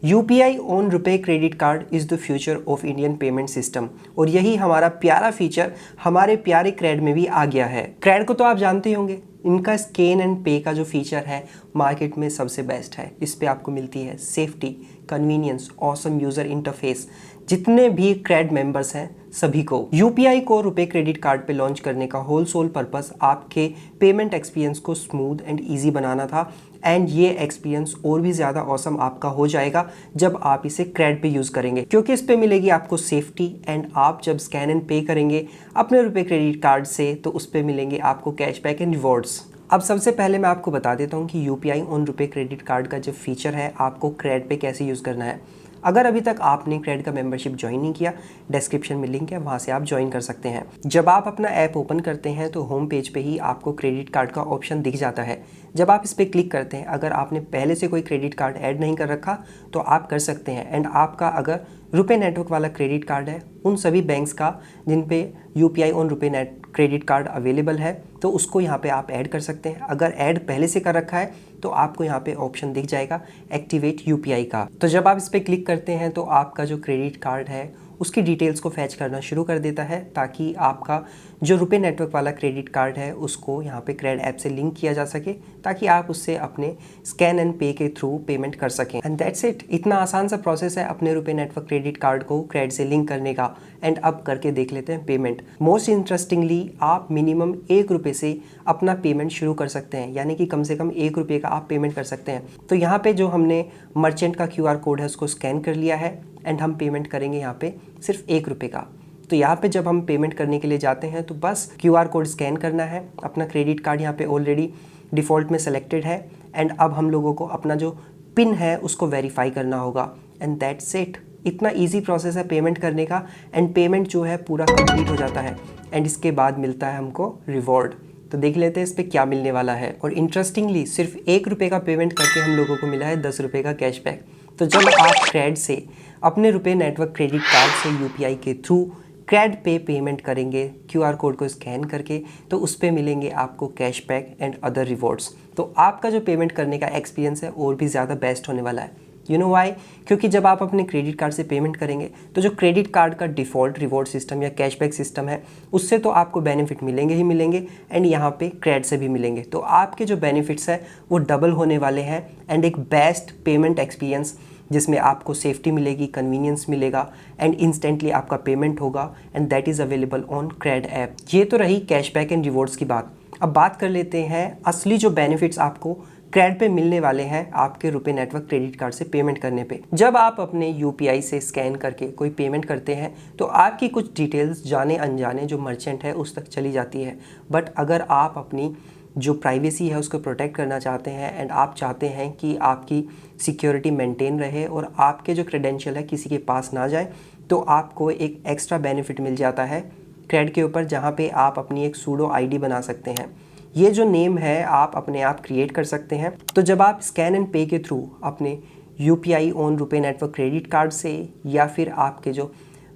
UPI on रुपए credit card is the future of Indian payment system. और यही हमारा प्यारा फीचर हमारे प्यारे क्रेड में भी आ गया है। क्रेड को तो आप जानते ही होंगे, इनका स्कैन एंड पे का जो फीचर है मार्केट में सबसे बेस्ट है। इस पे आपको मिलती है safety, convenience, awesome user interface. जितने भी क्रेड मेंबर्स हैं सभी को यूपीआई को रुपए क्रेडिट कार्ड पे लॉन्च करने का होल सोल पर्पस आपके पेमेंट एक्सपीरियंस को स्मूथ एंड ईजी बनाना था। एंड ये एक्सपीरियंस और भी ज़्यादा ऑसम आपका हो जाएगा जब आप इसे क्रेड पे यूज़ करेंगे, क्योंकि इस पे मिलेगी आपको सेफ्टी। एंड आप जब स्कैन एंड पे करेंगे अपने रुपए क्रेडिट कार्ड से तो उस पर मिलेंगे आपको कैशबैक एंड रिवॉर्ड्स। अब सबसे पहले मैं आपको बता देता हूँ कि यूपीआई ऑन रुपए क्रेडिट कार्ड का जो फीचर है आपको क्रेड पे कैसे यूज़ करना है। अगर अभी तक आपने क्रेड का मेंबरशिप ज्वाइन नहीं किया, डिस्क्रिप्शन में लिंक है, वहाँ से आप ज्वाइन कर सकते हैं। जब आप अपना ऐप ओपन करते हैं तो होम पेज पे ही आपको क्रेडिट कार्ड का ऑप्शन दिख जाता है। जब आप इस पर क्लिक करते हैं, अगर आपने पहले से कोई क्रेडिट कार्ड ऐड नहीं कर रखा तो आप कर सकते हैं। एंड आपका अगर रुपए नेटवर्क वाला क्रेडिट कार्ड है, उन सभी बैंक्स का जिन पे यूपीआई ऑन रुपए नेट क्रेडिट कार्ड अवेलेबल है, तो उसको यहाँ पे आप ऐड कर सकते हैं। अगर ऐड पहले से कर रखा है तो आपको यहाँ पे ऑप्शन दिख जाएगा एक्टिवेट यूपीआई का। तो जब आप इस पर क्लिक करते हैं तो आपका जो क्रेडिट कार्ड है उसकी डिटेल्स को फैच करना शुरू कर देता है, ताकि आपका जो रुपए नेटवर्क वाला क्रेडिट कार्ड है उसको यहाँ पे क्रेड ऐप से लिंक किया जा सके, ताकि आप उससे अपने स्कैन एंड पे के थ्रू पेमेंट कर सकें। And that's it. इतना आसान सा प्रोसेस है अपने रुपए नेटवर्क क्रेडिट कार्ड को क्रेड से लिंक करने का। एंड अब करके देख लेते हैं पेमेंट। मोस्ट इंटरेस्टिंगली आप मिनिमम ₹1 से अपना पेमेंट शुरू कर सकते हैं, यानी कि कम से कम ₹1 का आप पेमेंट कर सकते हैं। तो यहाँ पे जो हमने मर्चेंट का QR कोड है उसको स्कैन कर लिया है एंड हम पेमेंट करेंगे यहाँ पे सिर्फ ₹1 का। तो यहाँ पे जब हम पेमेंट करने के लिए जाते हैं तो बस QR कोड स्कैन करना है। अपना क्रेडिट कार्ड यहाँ पे ऑलरेडी डिफ़ॉल्ट में सेलेक्टेड है। एंड अब हम लोगों को अपना जो पिन है उसको वेरीफाई करना होगा। And that's it. इतना इजी प्रोसेस है पेमेंट करने का। एंड पेमेंट जो है पूरा कंप्लीट हो जाता है। एंड इसके बाद मिलता है हमको रिवॉर्ड। तो देख लेते हैं इस पर क्या मिलने वाला है। और इंटरेस्टिंगली सिर्फ ₹1 का पेमेंट करके हम लोगों को मिला है ₹10 का कैशबैक। तो जब आप क्रेड से अपने रुपए नेटवर्क क्रेडिट कार्ड से यूपीआई के थ्रू क्रेड पे पेमेंट करेंगे QR कोड को स्कैन करके, तो उस पे मिलेंगे आपको कैशबैक एंड अदर रिवॉर्ड्स। तो आपका जो पेमेंट करने का एक्सपीरियंस है और भी ज़्यादा बेस्ट होने वाला है। You know why? क्योंकि जब आप अपने क्रेडिट कार्ड से पेमेंट करेंगे तो जो क्रेडिट कार्ड का डिफ़ॉल्ट रिवॉर्ड सिस्टम या कैशबैक सिस्टम है उससे तो आपको बेनिफिट मिलेंगे ही मिलेंगे। एंड यहाँ पे क्रेड से भी मिलेंगे। तो आपके जो बेनिफिट्स हैं वो डबल होने वाले हैं। एंड एक बेस्ट पेमेंट एक्सपीरियंस जिसमें आपको सेफ्टी मिलेगी, कन्वीनियंस मिलेगा एंड इंस्टेंटली आपका पेमेंट होगा। And that is available on CRED app. ये तो रही कैशबैक एंड रिवॉर्ड्स की बात। अब बात कर लेते हैं असली जो बेनिफिट्स आपको क्रेड पे मिलने वाले हैं आपके रुपए नेटवर्क क्रेडिट कार्ड से पेमेंट करने पे। जब आप अपने यूपीआई से स्कैन करके कोई पेमेंट करते हैं तो आपकी कुछ डिटेल्स जाने अनजाने जो मर्चेंट है उस तक चली जाती है। बट अगर आप अपनी जो प्राइवेसी है उसको प्रोटेक्ट करना चाहते हैं एंड आप चाहते हैं कि आपकी सिक्योरिटी मेंटेन रहे और आपके जो क्रेडेंशियल है किसी के पास ना जाए, तो आपको एक एक्स्ट्रा बेनिफिट मिल जाता है क्रेड के ऊपर, जहाँ पे आप अपनी एक सूडो आईडी बना सकते हैं। ये जो नेम है आप अपने आप क्रिएट कर सकते हैं। तो जब आप स्कैन एंड पे के थ्रू अपने यूपीआई ऑन रुपए नेटवर्क क्रेडिट कार्ड से या फिर आपके जो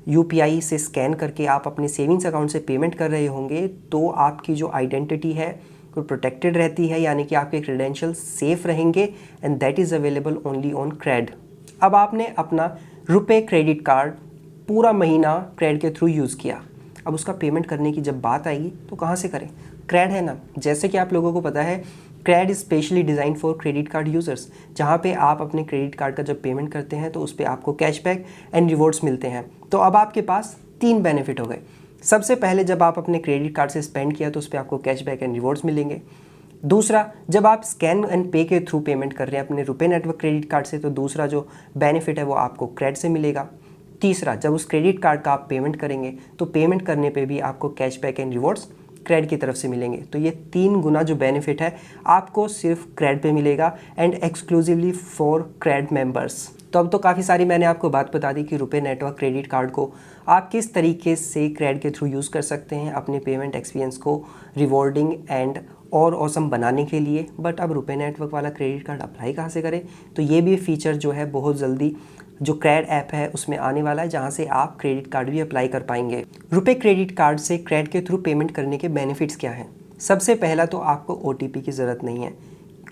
यूपीआई से स्कैन करके आप अपने सेविंग्स अकाउंट से पेमेंट कर रहे होंगे, तो आपकी जो आइडेंटिटी है वो प्रोटेक्टेड रहती है, यानी कि आपके क्रेडेंशियल सेफ रहेंगे। And that is available only on CRED. अब आपने अपना रुपए क्रेडिट कार्ड पूरा महीना क्रेड के थ्रू यूज़ किया। अब उसका पेमेंट करने की जब बात आएगी तो कहाँ से करें? क्रेड है ना। जैसे कि आप लोगों को पता है CRED is specially design for credit card users, जहाँ पे आप अपने क्रेडिट कार्ड का जब पेमेंट करते हैं तो उस पर आपको कैशबैक एंड रिवॉर्ड्स मिलते हैं। तो अब आपके पास 3 बेनिफिट हो गए। सबसे पहले जब आप अपने क्रेडिट कार्ड से स्पेंड किया तो उस पर आपको कैशबैक एंड रिवॉर्ड्स मिलेंगे। दूसरा, जब आप स्कैन एंड पे के थ्रू पेमेंट कर रहे हैं अपने रुपए नेटवर्क क्रेडिट कार्ड से, तो दूसरा जो बेनिफिट है वो आपको क्रेड से मिलेगा। तीसरा, जब उस क्रेडिट कार्ड का आप पेमेंट करेंगे तो पेमेंट करने पे भी आपको कैशबैक एंड रिवॉर्ड्स क्रेड की तरफ से मिलेंगे। तो ये 3 गुना जो बेनिफिट है आपको सिर्फ क्रेड पे मिलेगा and exclusively for CRED members. तो अब तो काफ़ी सारी मैंने आपको बात बता दी कि रुपए नेटवर्क क्रेडिट कार्ड को आप किस तरीके से क्रेड के थ्रू यूज़ कर सकते हैं अपने पेमेंट एक्सपीरियंस को रिवॉर्डिंग एंड और ऑसम बनाने के लिए। बट अब रुपए नेटवर्क वाला क्रेडिट कार्ड अप्लाई कहाँ से करें? तो ये भी फीचर जो है बहुत जल्दी जो क्रेड ऐप है उसमें आने वाला है, जहाँ से आप क्रेडिट कार्ड भी अप्लाई कर पाएंगे। रुपए क्रेडिट कार्ड से क्रेड के थ्रू पेमेंट करने के बेनिफिट्स क्या हैं? सबसे पहला तो आपको OTP की ज़रूरत नहीं है।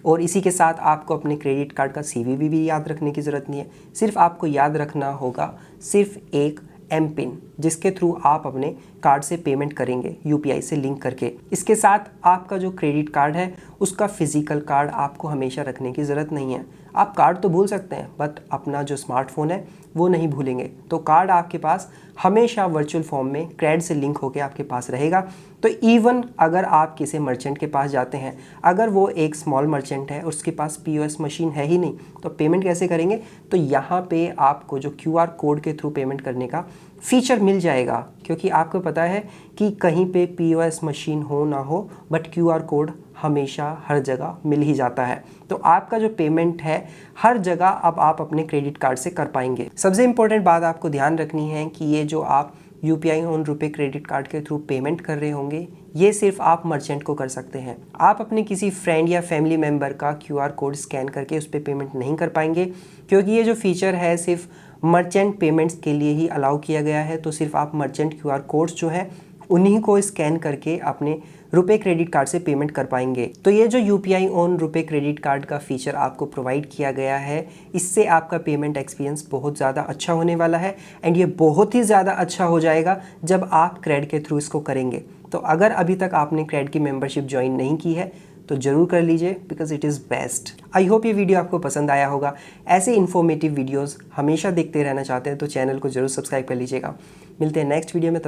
और इसी के साथ आपको अपने क्रेडिट कार्ड का CVV भी याद रखने की ज़रूरत नहीं है। सिर्फ आपको याद रखना होगा सिर्फ एक एम पिन, जिसके थ्रू आप अपने कार्ड से पेमेंट करेंगे UPI से लिंक करके। इसके साथ आपका जो क्रेडिट कार्ड है उसका फिजिकल कार्ड आपको हमेशा रखने की ज़रूरत नहीं है। आप कार्ड तो भूल सकते हैं बट अपना जो स्मार्टफोन है वो नहीं भूलेंगे। तो कार्ड आपके पास हमेशा वर्चुअल फॉर्म में क्रेड से लिंक होकर आपके पास रहेगा। तो इवन अगर आप किसी मर्चेंट के पास जाते हैं, अगर वो एक स्मॉल मर्चेंट है, उसके पास POS मशीन है ही नहीं, तो पेमेंट कैसे करेंगे? तो यहाँ पे आपको जो QR कोड के थ्रू पेमेंट करने का फीचर मिल जाएगा, क्योंकि आपको पता है कि कहीं पे POS मशीन हो ना हो बट QR कोड हमेशा हर जगह मिल ही जाता है। तो आपका जो पेमेंट है हर जगह अब आप अपने क्रेडिट कार्ड से कर पाएंगे। सबसे इम्पोर्टेंट बात आपको ध्यान रखनी है कि ये जो आप UPI on RuPay credit card के थ्रू पेमेंट कर रहे होंगे, ये सिर्फ आप मर्चेंट को कर सकते हैं। आप अपने किसी फ्रेंड या फैमिली मेम्बर का QR कोड स्कैन करके उस पर पेमेंट नहीं कर पाएंगे, क्योंकि ये जो फीचर है सिर्फ मर्चेंट पेमेंट्स के लिए ही अलाउ किया गया है। तो सिर्फ आप मर्चेंट QR कोड्स जो है उन्हीं को स्कैन करके अपने रुपे क्रेडिट कार्ड से पेमेंट कर पाएंगे। तो ये जो UPI on RuPay credit card का फीचर आपको प्रोवाइड किया गया है, इससे आपका पेमेंट एक्सपीरियंस बहुत ज़्यादा अच्छा होने वाला है। एंड ये बहुत ही ज़्यादा अच्छा हो जाएगा जब आप क्रेड के थ्रू इसको करेंगे। तो अगर अभी तक आपने क्रेड की मेंबरशिप ज्वाइन नहीं की है तो ज़रूर कर लीजिए, because it is best. I hope ये वीडियो आपको पसंद आया होगा। ऐसे इन्फॉर्मेटिव वीडियोज़ हमेशा देखते रहना चाहते हैं तो चैनल को ज़रूर सब्सक्राइब कर लीजिएगा। मिलते हैं नेक्स्ट वीडियो में।